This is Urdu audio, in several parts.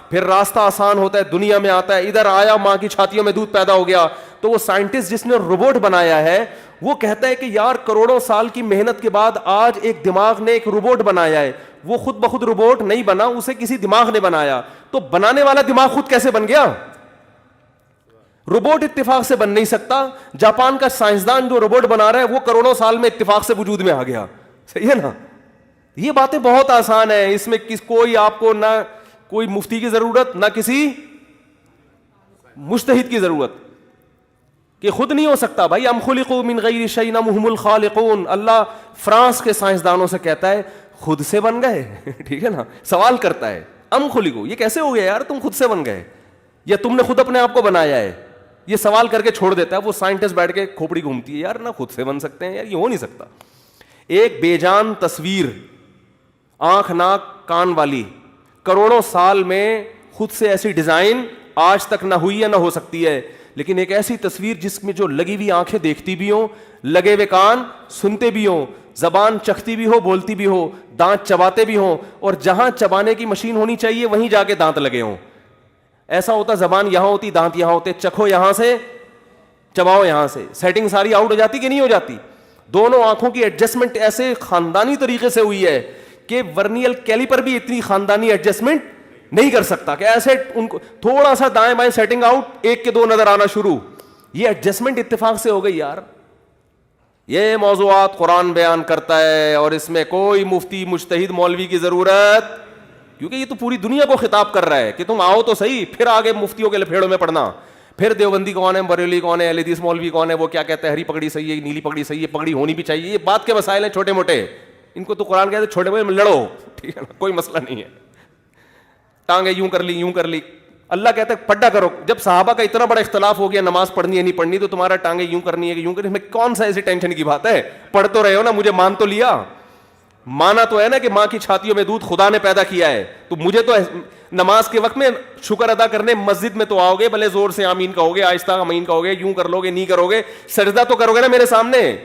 پھر راستہ آسان ہوتا ہے, دنیا میں آتا ہے, ادھر آیا ماں کی چھاتیوں میں دودھ پیدا ہو گیا. تو وہ سائنٹسٹ جس نے روبوٹ بنایا ہے وہ کہتا ہے کہ یار کروڑوں سال کی محنت کے بعد آج ایک دماغ نے ایک روبوٹ بنایا ہے. وہ خود بخود روبوٹ نہیں بنا, اسے کسی دماغ نے بنایا. تو بنانے والا دماغ خود کیسے بن گیا؟ روبوٹ اتفاق سے بن نہیں سکتا. جاپان کا سائنسدان جو روبوٹ بنا رہا ہے وہ کروڑوں سال میں اتفاق سے وجود میں آ گیا. صحیح ہے نا؟ یہ باتیں بہت آسان ہیں, اس میں کوئی آپ کو نہ کوئی مفتی کی ضرورت نہ کسی مجتہد کی ضرورت, کہ خود نہیں ہو سکتا بھائی. ام خلقوا من غیر شیء ام هم الخالقون. اللہ فرانس کے سائنسدانوں سے کہتا ہے خود سے بن گئے. ٹھیک ہے نا, سوال کرتا ہے ام خلقوا, یہ کیسے ہو گیا یار, تم خود سے بن گئے یا تم نے خود اپنے آپ کو بنایا ہے؟ یہ سوال کر کے چھوڑ دیتا ہے. وہ سائنٹسٹ بیٹھ کے کھوپڑی گھومتی ہے, یار نہ خود سے بن سکتے ہیں یار, یہ ہو نہیں سکتا. ایک بے جان تصویر, آنکھ ناک کان والی, کروڑوں سال میں خود سے ایسی ڈیزائن آج تک نہ ہوئی ہے نہ ہو سکتی ہے. لیکن ایک ایسی تصویر جس میں جو لگی ہوئی آنکھیں دیکھتی بھی ہوں, لگے ہوئے کان سنتے بھی ہوں, زبان چکھتی بھی ہو بولتی بھی ہو, دانت چباتے بھی ہوں, اور جہاں چبانے کی مشین ہونی چاہیے وہیں جا کے دانت لگے ہوں. ایسا ہوتا زبان یہاں ہوتی, دانت یہاں ہوتے, چکھو یہاں سے چباؤ یہاں سے, سیٹنگ ساری آؤٹ ہو جاتی کہ نہیں ہو جاتی؟ دونوں آنکھوں کی ایڈجسٹمنٹ ایسے خاندانی طریقے سے ہوئی ہے کہ ورنیل کیلیپر بھی اتنی خاندانی ایڈجسٹمنٹ نہیں کر سکتا, کہ ایسے ان کو تھوڑا سا دائیں بائیں سیٹنگ آؤٹ, ایک کے دو نظر آنا شروع. یہ ایڈجسٹمنٹ اتفاق سے ہو گئی یار. یہ موضوعات قرآن بیان کرتا ہے اور اس میں کوئی مفتی مجتہد مولوی کی ضرورت, کیونکہ یہ تو پوری دنیا کو خطاب کر رہا ہے کہ تم آؤ تو صحیح, پھر آگے مفتیوں کے لپیڑوں میں پڑنا. پھر دیوبندی کون ہے, بریلوی کون ہے, اہل حدیث مولوی کون ہے, وہ کیا کہتا ہے ہری پگڑی صحیح ہے, نیلی پگڑی صحیح ہے, پگڑی ہونی بھی چاہیے. یہ بات کے مسائل ہیں چھوٹے موٹے, ان کو تو قرآن کہتے ہیں چھوٹے موٹے لڑو, ٹھیک ہے نا, کوئی مسئلہ نہیں ہے. ٹانگیں یوں کر لی یوں کر لی, اللہ کہتا ہے پڈا کرو. جب صحابہ کا اتنا بڑا اختلاف ہو گیا نماز پڑھنی ہے نہیں پڑھنی, تو تمہارا ٹانگیں یوں کرنی ہے کہ یوں کرنی, میں کون سا ایسی ٹینشن کی بات ہے؟ پڑھ تو رہے ہو نا, مجھے مان تو لیا. مانا تو ہے نا کہ ماں کی چھاتیوں میں دودھ خدا نے پیدا کیا ہے, تو مجھے تو نماز کے وقت میں شکر ادا کرنے مسجد میں تو آؤ گے, بھلے زور سے آمین کہو گے, آہستہ آمین کہو گے, یوں کر لو گے نہیں کرو گے, سجدہ تو کرو گے نا میرے سامنے,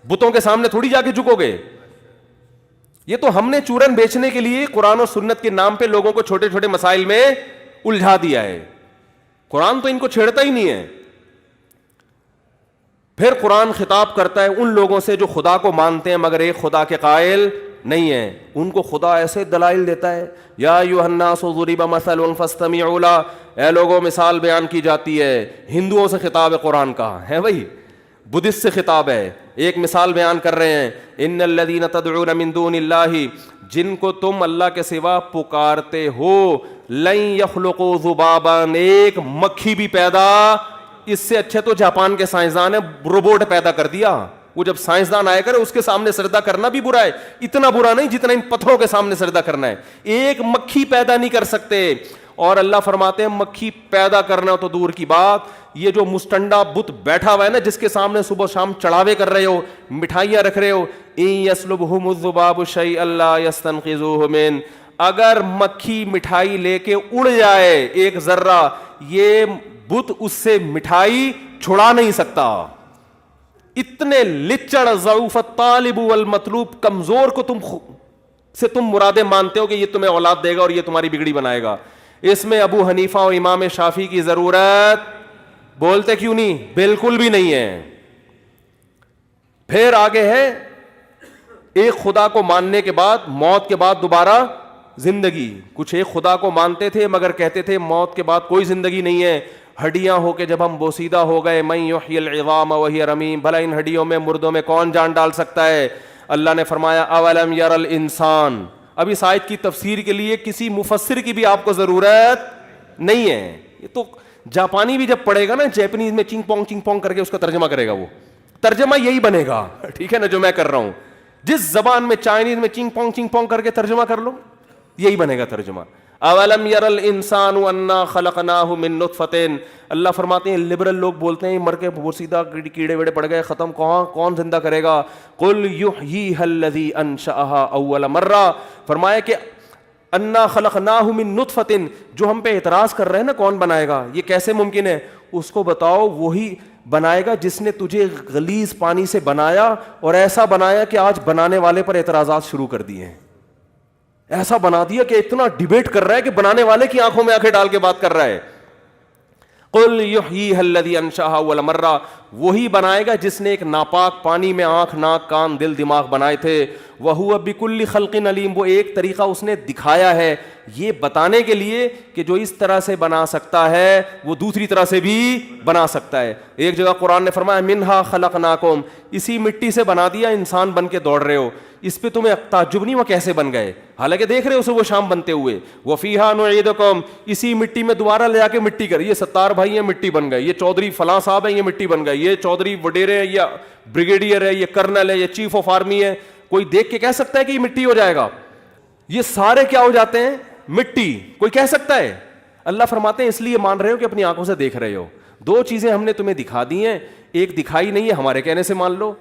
بتوں کے سامنے تھوڑی جا کے جھکو گے. یہ تو ہم نے چورن بیچنے کے لیے قرآن و سنت کے نام پہ لوگوں کو چھوٹے چھوٹے مسائل میں الجھا دیا ہے. قرآن تو ان کو چھیڑتا ہی نہیں ہے. پھر قرآن خطاب کرتا ہے ان لوگوں سے جو خدا کو مانتے ہیں مگر ایک خدا کے قائل نہیں ہیں. ان کو خدا ایسے دلائل دیتا ہے, یا ایھا الناس ضرب مثل فاستمعوا له, اے لوگوں مثال بیان کی جاتی ہے. ہندوؤں سے خطاب ہے قرآن کا, ہے بھائی, بدھسٹ سے خطاب ہے. ایک مثال بیان کر رہے ہیں, ان الذین تدعون من دون اللہ, جن کو تم اللہ کے سوا پکارتے ہو, لن یخلقوا ذبابا, ایک مکھی بھی پیدا, اس سے اچھے تو جاپان کے سائنسدان نے روبوٹ پیدا کر دیا. وہ جب سائنسدان آئے کرے اس کے سامنے سجدہ کرنا بھی برا ہے, اتنا برا نہیں جتنا ان پتھروں کے سامنے سجدہ کرنا ہے. ایک مکھی پیدا نہیں کر سکتے. اور اللہ فرماتے ہیں مکھی پیدا کرنا تو دور کی بات, یہ جو مستنڈا بت بیٹھا ہوا ہے نا, جس کے سامنے صبح شام چڑھاوے کر رہے ہو, مٹھائیاں رکھ رہے ہو, ان یسلبہم الذباب شیئا لا یستنقذوہ من, اگر مکھی مٹھائی لے کے اڑ جائے ایک ذرہ, یہ بت اس سے مٹھائی چھڑا نہیں سکتا. اتنے لچڑ ضعوف الطالب والمطلوب, کمزور کو تم مرادیں مانتے ہو کہ یہ تمہیں اولاد دے گا اور یہ تمہاری بگڑی بنائے گا. اس میں ابو حنیفہ اور امام شافعی کی ضرورت, بولتے کیوں نہیں, بالکل بھی نہیں ہے. پھر آگے ہے ایک خدا کو ماننے کے بعد موت کے بعد دوبارہ زندگی. کچھ ایک خدا کو مانتے تھے مگر کہتے تھے موت کے بعد کوئی زندگی نہیں ہے, ہڈیاں ہو کے جب ہم بوسیدہ ہو گئے, من یحیی العظام وہی رمیم, بھلا ان ہڈیوں میں مردوں میں کون جان ڈال سکتا ہے. اللہ نے فرمایا اولم یر الانسان. اب اس آیت کی تفسیر کے لیے کسی مفسر کی بھی آپ کو ضرورت نہیں ہے. یہ تو جاپانی بھی جب پڑھے گا نا, جیپنیز میں چنگ پونگ کر کے اس کا ترجمہ کرے گا, وہ ترجمہ یہی بنے گا, ٹھیک ہے نا, جو میں کر رہا ہوں. جس زبان میں چائنیز میں چنگ پونگ کر کے ترجمہ کر لو, یہی بنے گا ترجمہ. اولم یر الانسان انا خلقناہ من نطفۃ. اللہ فرماتے ہیں لبرل لوگ بولتے ہیں مر کے بوسیدہ کیڑے ویڑے پڑ گئے ختم, کون زندہ کرے گا. قل یحییھا الذی انشأھا اول مرہ. فرمایا کہ انا خلقناہ من نطفۃ, جو ہم پہ اعتراض کر رہے ہیں نا کون بنائے گا, یہ کیسے ممکن ہے, اس کو بتاؤ وہی بنائے گا جس نے تجھے غلیظ پانی سے بنایا اور ایسا بنایا کہ آج بنانے والے پر اعتراضات شروع کر دیے ہیں. ایسا بنا دیا کہ اتنا ڈیبیٹ کر رہا ہے کہ بنانے والے کی آنکھوں میں آنکھیں ڈال کے بات کر رہا ہے. قل یحییھا الذی انشأھا اول مرہ, وہی بنائے گا جس نے ایک ناپاک پانی میں آنکھ ناک کان دل دماغ بنائے تھے. وہو بکل خلق علیم, وہ ایک طریقہ اس نے دکھایا ہے یہ بتانے کے لیے کہ جو اس طرح سے بنا سکتا ہے وہ دوسری طرح سے بھی بنا سکتا ہے. ایک جگہ قرآن نے فرمایا منہا خلقناکم, اسی مٹی سے بنا دیا, انسان بن کے دوڑ رہے ہو, اس پہ تمہیں تعجب نہیں وہ کیسے بن گئے, حالانکہ دیکھ رہے ہو صبح شام بنتے ہوئے. وفیہا نعیدکم, اسی مٹی میں دوبارہ لے جا کے مٹی کر, یہ ستار بھائی ہیں مٹی بن گئے, یہ چودھری فلاں صاحب ہیں یہ مٹی بن گئے, یہ چودھری وڈیرے ہیں, یہ بریگیڈیئر ہے, یہ کرنل ہے, یہ چیف آف آرمی ہے. کوئی دیکھ کے کہہ سکتا ہے کہ یہ مٹی ہو جائے گا؟ یہ سارے کیا ہو جاتے ہیں؟ مٹی. کوئی کہہ سکتا ہے؟ اللہ فرماتے ہیں اس لیے مان رہے ہو کہ اپنی آنکھوں سے دیکھ رہے ہو. دو چیزیں ہم نے تمہیں دکھا دی ہیں, ایک دکھائی نہیں ہے ہمارے کہنے سے مان لو.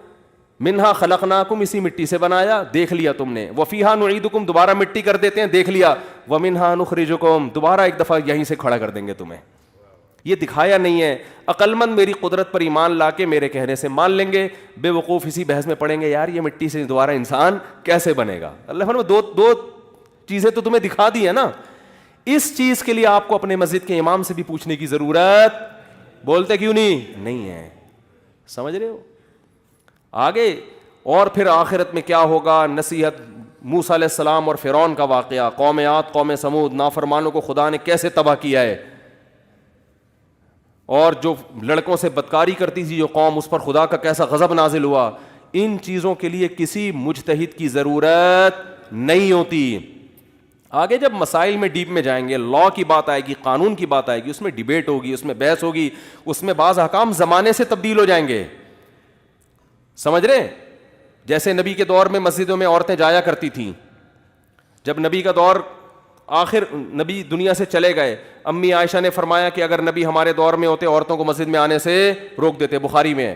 منہا خلقناکم, اسی مٹی سے بنایا, دیکھ لیا تم نے. وفیہا نعیدکم, دوبارہ مٹی کر دیتے ہیں, دیکھ لیا. ومنہا نخرجکم, دوبارہ ایک دفعہ یہیں سے کھڑا کر دیں گے تمہیں. یہ دکھایا نہیں ہے. عقل مند میری قدرت پر ایمان لا کے میرے کہنے سے مان لیں گے, بے وقوف اسی بحث میں پڑیں گے یار یہ مٹی سے دوبارہ انسان کیسے بنے گا. اللہ فرماتا دو چیزیں تو تمہیں دکھا دی ہے نا, اس چیز کے لیے آپ کو اپنے مسجد کے امام سے بھی پوچھنے کی ضرورت, بولتے کیوں نہیں ہے. سمجھ رہے ہو؟ آگے اور پھر آخرت میں کیا ہوگا, نصیحت, موسیٰ علیہ السلام اور فرعون کا واقعہ, قوم عاد قوم سمود, نافرمانوں کو خدا نے کیسے تباہ کیا ہے, اور جو لڑکوں سے بدکاری کرتی تھی جو قوم, اس پر خدا کا کیسا غضب نازل ہوا. ان چیزوں کے لیے کسی مجتہد کی ضرورت نہیں ہوتی. آگے جب مسائل میں ڈیپ میں جائیں گے, لا کی بات آئے گی, قانون کی بات آئے گی, اس میں ڈیبیٹ ہوگی, اس میں بحث ہوگی, اس میں بعض احکام زمانے سے تبدیل ہو جائیں گے. سمجھ رہے؟ جیسے نبی کے دور میں مسجدوں میں عورتیں جایا کرتی تھیں, جب نبی کا دور آخر نبی دنیا سے چلے گئے, امی عائشہ نے فرمایا کہ اگر نبی ہمارے دور میں ہوتے عورتوں کو مسجد میں آنے سے روک دیتے, بخاری میں ہے.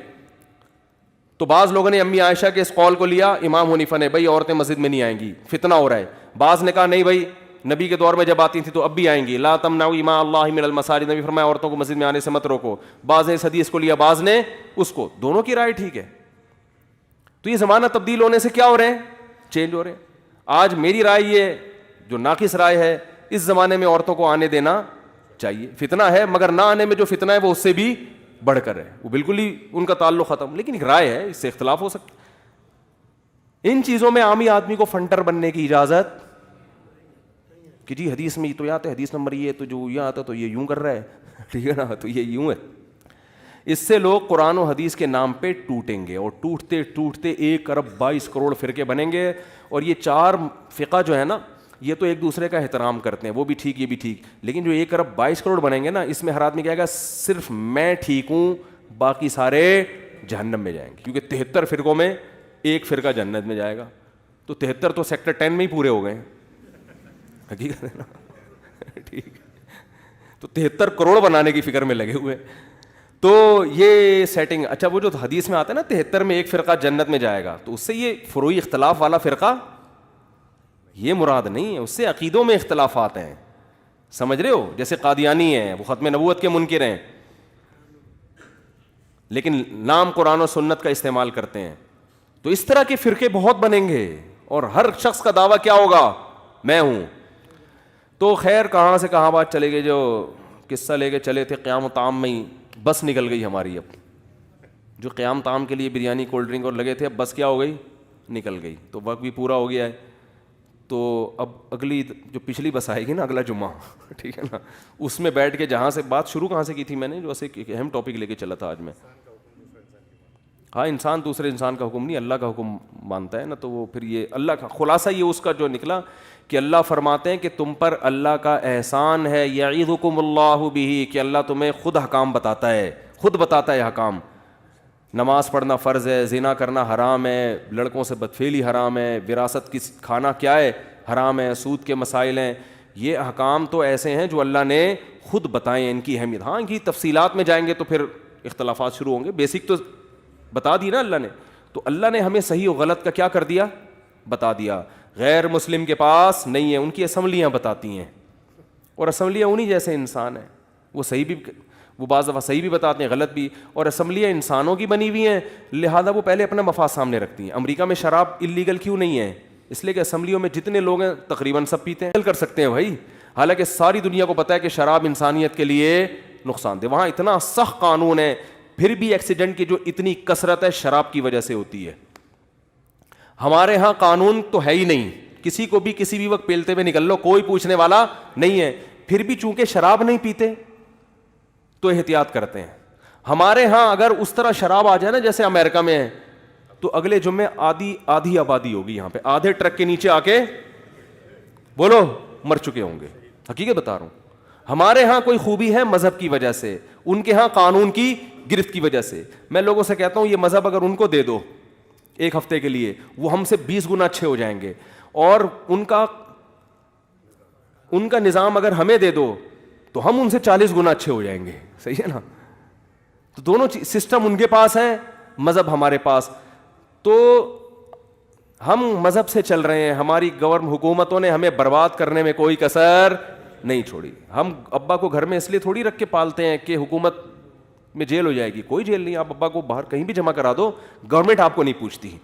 تو بعض لوگوں نے امی عائشہ کے اس قول کو لیا, امام حنیفہ نے, بھائی عورتیں مسجد میں نہیں آئیں گی, فتنہ ہو رہا ہے. بعض نے کہا نہیں بھائی نبی کے دور میں جب آتی تھی تو اب بھی آئیں گی, لا تمنعوا اماء اللہ من المساجد, نبی فرمایا عورتوں کو مسجد میں آنے سے مت روکو. بعض نے اس حدیث کو لیا, بعض نے اس کو, دونوں کی رائے ٹھیک ہے. تو یہ زمانہ تبدیل ہونے سے کیا ہو رہے ہیں, چینج ہو رہے ہیں. آج میری رائے یہ جو ناقص رائے ہے, اس زمانے میں عورتوں کو آنے دینا چاہیے. فتنہ ہے مگر نہ آنے میں جو فتنہ ہے وہ اس سے بھی بڑھ کر ہے, وہ بالکل ہی ان کا تعلق ختم, لیکن ایک رائے ہے, اس سے اختلاف ہو سکتا. ان چیزوں میں عامی آدمی کو فنٹر بننے کی اجازت کہ جی حدیث میں تو یہ آتا ہے, حدیث نمبر یہ, تو جو یہ آتا تو یہ یوں کر رہا ہے, ٹھیک ہے نا, تو یہ یوں ہے. اس سے لوگ قرآن و حدیث کے نام پہ ٹوٹیں گے, اور ٹوٹتے ٹوٹتے 1 ارب 22 کروڑ فرقے بنیں گے. اور یہ 4 فقہ جو ہے نا, یہ تو ایک دوسرے کا احترام کرتے ہیں, وہ بھی ٹھیک یہ بھی ٹھیک, لیکن جو 1 ارب 22 کروڑ بنیں گے نا, اس میں ہر آدمی کہے گا صرف میں ٹھیک ہوں, باقی سارے جہنم میں جائیں گے, کیونکہ 73 فرقوں میں ایک فرقہ جنت میں جائے گا. تو 73 تو سیکٹر 10 میں ہی پورے ہو گئے ہیں, حقیقت ہے نا, ٹھیک. تو 73 کروڑ بنانے کی فکر میں لگے ہوئے. تو یہ سیٹنگ, اچھا وہ جو حدیث میں آتا ہے نا 73 میں ایک فرقہ جنت میں جائے گا, تو اس سے یہ فروعی اختلاف والا فرقہ یہ مراد نہیں ہے, اس سے عقیدوں میں اختلافات ہیں. سمجھ رہے ہو؟ جیسے قادیانی ہیں, وہ ختم نبوت کے منکر ہیں, لیکن نام قرآن و سنت کا استعمال کرتے ہیں. تو اس طرح کے فرقے بہت بنیں گے, اور ہر شخص کا دعویٰ کیا ہوگا, میں ہوں. تو خیر کہاں سے کہاں بات چلے گئی, جو قصہ لے کے چلے تھے قیام طعام میں ہی بس نکل گئی ہماری. اب جو قیام طعام کے لیے بریانی کولڈ ڈرنک اور لگے تھے, اب بس کیا ہو گئی, نکل گئی. تو وقت بھی پورا ہو گیا ہے. تو اب اگلی جو پچھلی بس آئے گی نا اگلا جمعہ, ٹھیک ہے نا, اس میں بیٹھ کے جہاں سے بات شروع کہاں سے کی تھی میں نے, جو ایک اہم ٹاپک لے کے چلا تھا آج میں. ہاں, انسان دوسرے انسان کا حکم نہیں, اللہ کا حکم مانتا ہے نا. تو وہ پھر یہ اللہ کا خلاصہ یہ اس کا جو نکلا کہ اللہ فرماتے ہیں کہ تم پر اللہ کا احسان ہے, یعظکم اللہ بہ, کہ اللہ تمہیں خود حکام بتاتا ہے, خود بتاتا ہے حکام. نماز پڑھنا فرض ہے, زنا کرنا حرام ہے, لڑکوں سے بدفعلی حرام ہے, وراثت کی کھانا کیا ہے حرام ہے, سود کے مسائل ہیں. یہ احکام تو ایسے ہیں جو اللہ نے خود بتائے, ان کی اہمیت. ہاں, ان کی تفصیلات میں جائیں گے تو پھر اختلافات شروع ہوں گے, بیسک تو بتا دی نا اللہ نے. تو اللہ نے ہمیں صحیح و غلط کا کیا کر دیا, بتا دیا. غیر مسلم کے پاس نہیں ہے, ان کی اسمبلیاں بتاتی ہیں, اور اسمبلیاں انہی جیسے انسان ہیں, وہ صحیح بھی, وہ بعض دفعہ صحیح بھی بتاتے ہیں, غلط بھی. اور اسمبلیاں انسانوں کی بنی ہوئی ہیں, لہذا وہ پہلے اپنا مفاد سامنے رکھتی ہیں. امریکہ میں شراب اللیگل کیوں نہیں ہے, اس لیے کہ اسمبلیوں میں جتنے لوگ ہیں تقریباً سب پیتے ہیں. کر سکتے ہیں بھائی, حالانکہ ساری دنیا کو پتا ہے کہ شراب انسانیت کے لیے نقصان دہ. وہاں اتنا سخت قانون ہے, پھر بھی ایکسیڈنٹ کی جو اتنی کثرت ہے شراب کی وجہ سے ہوتی ہے. ہمارے ہاں قانون تو ہے ہی نہیں, کسی کو بھی کسی بھی وقت پیلتے ہوئے نکل لو, کوئی پوچھنے والا نہیں ہے. پھر بھی چونکہ شراب نہیں پیتے تو احتیاط کرتے ہیں. ہمارے ہاں اگر اس طرح شراب آ جائے نا جیسے امریکہ میں ہے, تو اگلے جمعے آدھی آبادی ہوگی یہاں پہ, آدھے ٹرک کے نیچے آ کے بولو مر چکے ہوں گے. حقیقت بتا رہا ہوں. ہمارے ہاں کوئی خوبی ہے مذہب کی وجہ سے, ان کے ہاں قانون کی گرفت کی وجہ سے. میں لوگوں سے کہتا ہوں یہ مذہب اگر ان کو دے دو ایک ہفتے کے لیے, وہ ہم سے 20 گنا اچھے ہو جائیں گے. اور ان کا نظام اگر ہمیں دے دو تو ہم ان سے 40 گنا اچھے ہو جائیں گے. صحیح ہے نا. تو دونوں سسٹم ان کے پاس ہیں, مذہب ہمارے پاس. تو ہم مذہب سے چل رہے ہیں. ہماری حکومتوں نے ہمیں برباد کرنے میں کوئی کسر نہیں چھوڑی. ہم ابا کو گھر میں اس لیے تھوڑی رکھ کے پالتے ہیں کہ حکومت میں جیل ہو جائے گی. کوئی جیل نہیں, آپ ابا کو باہر کہیں بھی جمع کرا دو, گورنمنٹ آپ کو نہیں پوچھتی.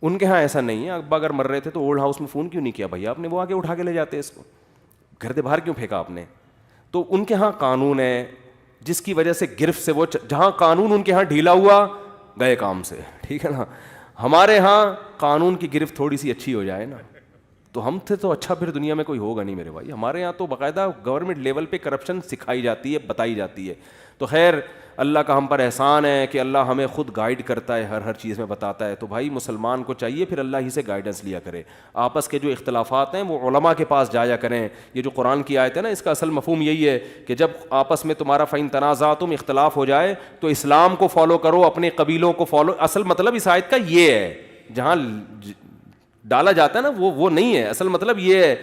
ان کے ہاں ایسا نہیں ہے. ابا اگر مر رہے تھے تو اولڈ ہاؤس میں فون کیوں نہیں کیا بھائی آپ نے, وہ آ کے اٹھا کے لے جاتے اس کو. گھر سے باہر کیوں پھینکا آپ نے. تو ان کے ہاں قانون ہے جس کی وجہ سے گرفت سے وہ, جہاں قانون ان کے ہاں ڈھیلا ہوا گئے کام سے. ٹھیک ہے نا. ہمارے ہاں قانون کی گرفت تھوڑی سی اچھی ہو جائے نا تو ہم تھے تو اچھا, پھر دنیا میں کوئی ہوگا نہیں میرے بھائی. ہمارے یہاں تو باقاعدہ گورنمنٹ لیول پہ کرپشن سکھائی جاتی ہے, بتائی جاتی ہے. تو خیر اللہ کا ہم پر احسان ہے کہ اللہ ہمیں خود گائیڈ کرتا ہے, ہر چیز میں بتاتا ہے. تو بھائی مسلمان کو چاہیے پھر اللہ ہی سے گائیڈنس لیا کرے. آپس کے جو اختلافات ہیں وہ علماء کے پاس جایا کریں. یہ جو قرآن کی آیت ہے نا, اس کا اصل مفہوم یہی ہے کہ جب آپس میں تمہارا فَإِن تَنَازَعْتُمْ اختلاف ہو جائے تو اسلام کو فالو کرو, اپنے قبیلوں کو فالو. اصل مطلب اس آیت کا یہ ہے, جہاں ڈالا جاتا ہے نا وہ نہیں ہے. اصل مطلب یہ ہے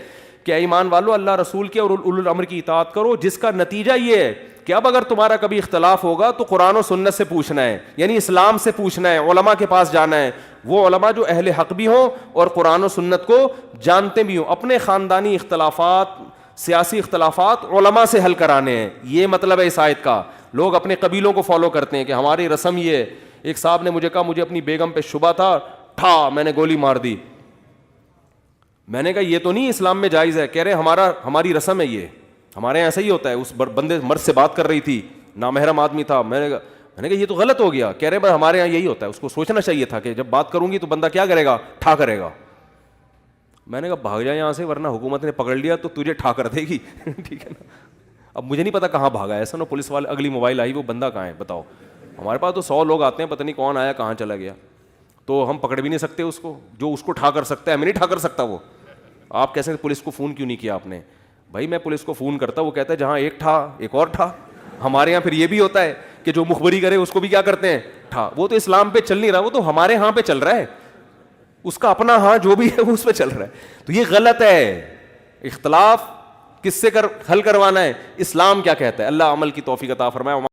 کہ ایمان والو اللہ رسول کے اور اولو الامر کی اطاعت کرو, جس کا نتیجہ یہ ہے کہ اب اگر تمہارا کبھی اختلاف ہوگا تو قرآن و سنت سے پوچھنا ہے, یعنی اسلام سے پوچھنا ہے, علماء کے پاس جانا ہے. وہ علماء جو اہل حق بھی ہوں اور قرآن و سنت کو جانتے بھی ہوں. اپنے خاندانی اختلافات, سیاسی اختلافات علماء سے حل کرانے ہیں. یہ مطلب ہے اس آیت کا. لوگ اپنے قبیلوں کو فالو کرتے ہیں کہ ہماری رسم یہ ہے. ایک صاحب نے مجھے کہا مجھے اپنی بیگم پہ شبہ تھا, میں نے گولی مار دی. میں نے کہا یہ تو نہیں اسلام میں جائز ہے. کہہ رہے ہماری رسم ہے, یہ ہمارے یہاں ایسا ہی ہوتا ہے. اس بندے مرد سے بات کر رہی تھی, نامحرم آدمی تھا. میں نے کہا یہ تو غلط ہو گیا. کہہ رہے بھائی ہمارے یہاں یہی ہوتا ہے. اس کو سوچنا چاہیے تھا کہ جب بات کروں گی تو بندہ کیا کرے گا, ٹھا کرے گا. میں نے کہا بھاگ جائے یہاں سے ورنہ حکومت نے پکڑ لیا تو تجھے ٹھا کر دے گی. ٹھیک ہے نا. اب مجھے نہیں پتا کہاں بھاگا, ایسا نا پولیس والے اگلی موبائل آئی, وہ بندہ کہاں ہے بتاؤ. ہمارے پاس تو 100 لوگ آتے ہیں, پتہ نہیں کون آیا کہاں چلا گیا. تو ہم پکڑ بھی نہیں سکتے اس کو. جو اس کو ٹھا کر سکتا ہے میں نہیں ٹھا کر سکتا. وہ آپ کیسے پولیس کو فون کیوں نہیں کیا آپ نے. بھائی میں پولیس کو فون کرتا, وہ کہتا ہے جہاں ایک ٹھا ایک اور ٹھا. ہمارے یہاں پھر یہ بھی ہوتا ہے کہ جو مخبری کرے اس کو بھی کیا کرتے ہیں, ٹھا. وہ تو اسلام پہ چل نہیں رہا, وہ تو ہمارے ہاں پہ چل رہا ہے. اس کا اپنا ہاں جو بھی ہے وہ اس پہ چل رہا ہے. تو یہ غلط ہے. اختلاف کس سے حل کروانا ہے, اسلام کیا کہتا ہے. اللہ عمل کی توفیق عطا فرمائے.